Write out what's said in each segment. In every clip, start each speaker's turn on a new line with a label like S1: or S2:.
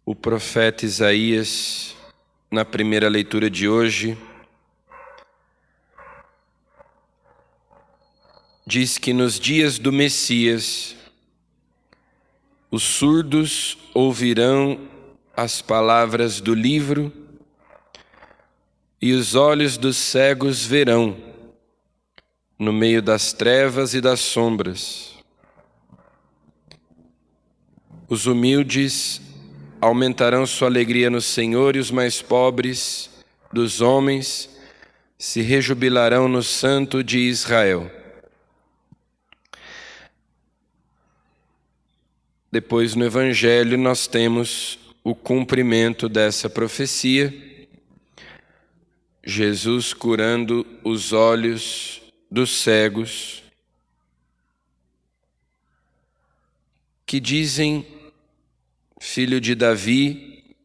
S1: O profeta Isaías, na primeira leitura de hoje, diz que nos dias do Messias, os surdos ouvirão as palavras do livro e os olhos dos cegos verão, no meio das trevas e das sombras. Os humildes aumentarão sua alegria no Senhor e os mais pobres dos homens se rejubilarão no Santo de Israel. Depois, no Evangelho, nós temos o cumprimento dessa profecia, Jesus curando os olhos dos cegos, que dizem: Filho de Davi,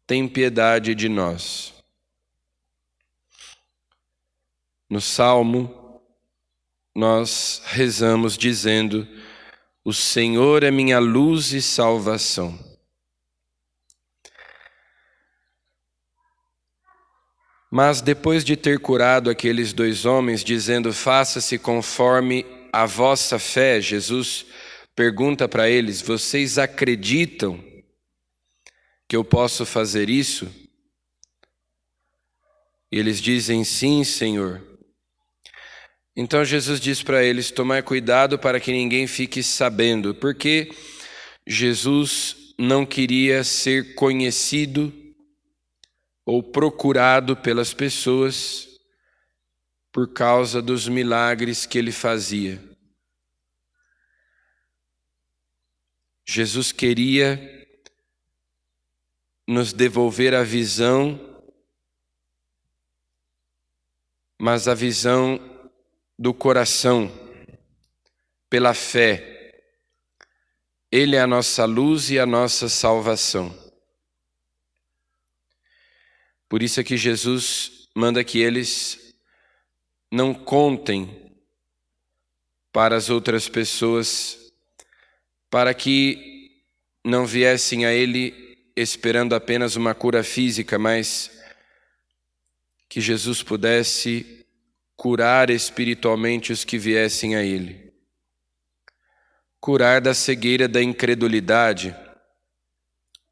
S1: tem piedade de nós. No Salmo, nós rezamos dizendo: O Senhor é minha luz e salvação. Mas depois de ter curado aqueles dois homens, dizendo: Faça-se conforme a vossa fé, Jesus pergunta para eles: Vocês acreditam que eu posso fazer isso? E eles dizem: Sim, Senhor. Então Jesus diz para eles: Tomai cuidado para que ninguém fique sabendo, porque Jesus não queria ser conhecido ou procurado pelas pessoas por causa dos milagres que ele fazia. Jesus queria nos devolver a visão, mas a visão do coração, pela fé. Ele é a nossa luz e a nossa salvação. Por isso é que Jesus manda que eles não contem para as outras pessoas, para que não viessem a Ele esperando apenas uma cura física, mas que Jesus pudesse curar espiritualmente os que viessem a Ele. Curar da cegueira da incredulidade,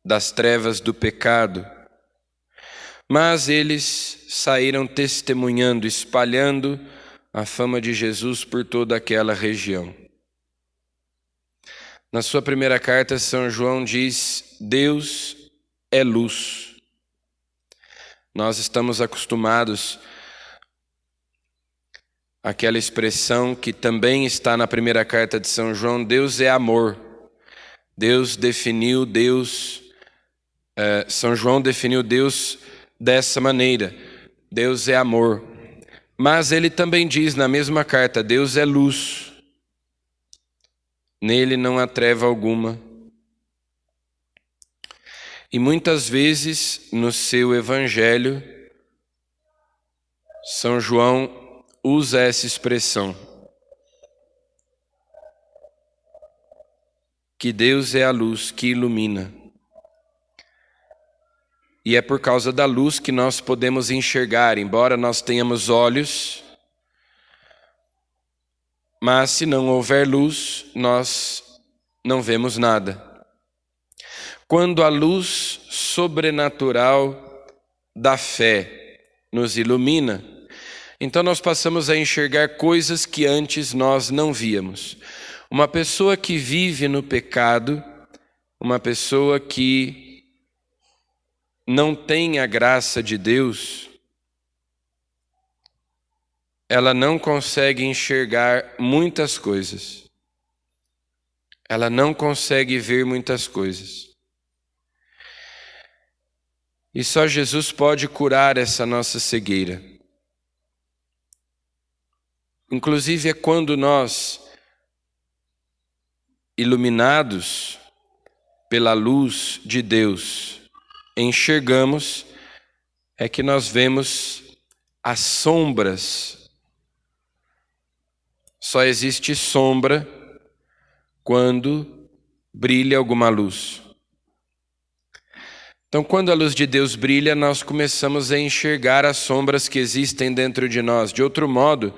S1: das trevas do pecado. Mas eles saíram testemunhando, espalhando a fama de Jesus por toda aquela região. Na sua primeira carta, São João diz: Deus é luz. Nós estamos acostumados àquela expressão que também está na primeira carta de São João: Deus é amor. São João definiu Deus dessa maneira: Deus é amor. Mas ele também diz na mesma carta: Deus é luz. Nele não há treva alguma. E muitas vezes no seu Evangelho, São João usa essa expressão, que Deus é a luz que ilumina. E é por causa da luz que nós podemos enxergar, embora nós tenhamos olhos, mas se não houver luz, nós não vemos nada. Quando a luz sobrenatural da fé nos ilumina, então nós passamos a enxergar coisas que antes nós não víamos. Uma pessoa que vive no pecado, uma pessoa que não tem a graça de Deus, ela não consegue enxergar muitas coisas. Ela não consegue ver muitas coisas. E só Jesus pode curar essa nossa cegueira. Inclusive é quando nós, iluminados pela luz de Deus, enxergamos, é que nós vemos as sombras. Só existe sombra quando brilha alguma luz. Então, quando a luz de Deus brilha, nós começamos a enxergar as sombras que existem dentro de nós. De outro modo,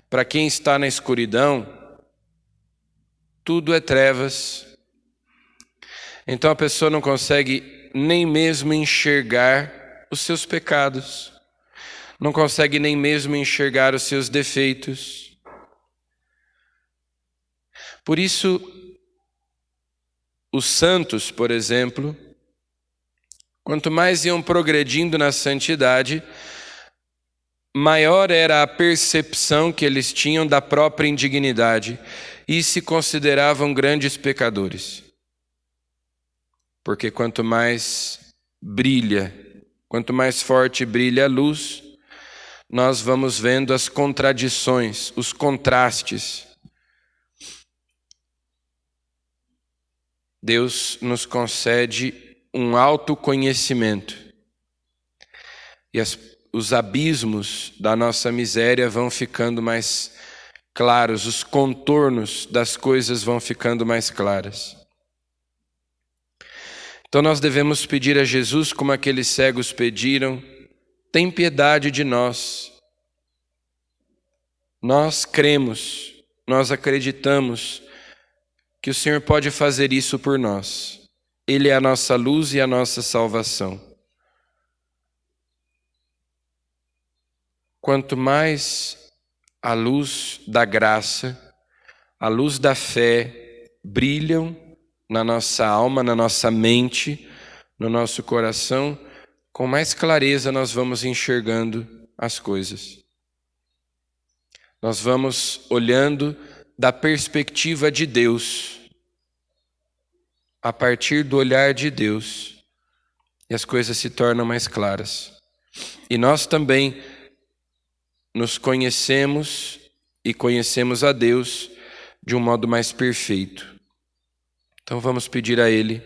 S1: para quem está na escuridão, tudo é trevas. Então a pessoa não consegue nem mesmo enxergar os seus pecados, não consegue nem mesmo enxergar os seus defeitos. Por isso, os santos, por exemplo, quanto mais iam progredindo na santidade, maior era a percepção que eles tinham da própria indignidade e se consideravam grandes pecadores. Porque quanto mais brilha, quanto mais forte brilha a luz, nós vamos vendo as contradições, os contrastes. Deus nos concede um autoconhecimento. E os abismos da nossa miséria vão ficando mais claros, os contornos das coisas vão ficando mais claras. Então nós devemos pedir a Jesus, como aqueles cegos pediram: tem piedade de nós. Nós cremos, nós acreditamos que o Senhor pode fazer isso por nós. Ele é a nossa luz e a nossa salvação. Quanto mais a luz da graça, a luz da fé brilham na nossa alma, na nossa mente, no nosso coração, com mais clareza nós vamos enxergando as coisas. Nós vamos olhando da perspectiva de Deus, a partir do olhar de Deus, e as coisas se tornam mais claras. E nós também nos conhecemos e conhecemos a Deus de um modo mais perfeito. Então vamos pedir a Ele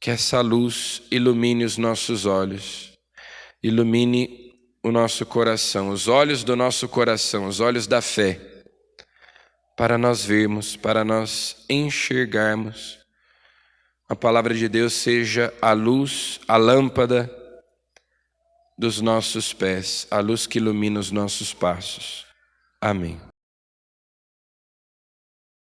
S1: que essa luz ilumine os nossos olhos, ilumine o nosso coração, os olhos do nosso coração, os olhos da fé, para nós vermos, para nós enxergarmos. A palavra de Deus seja a luz, a lâmpada dos nossos pés, a luz que ilumina os nossos passos. Amém.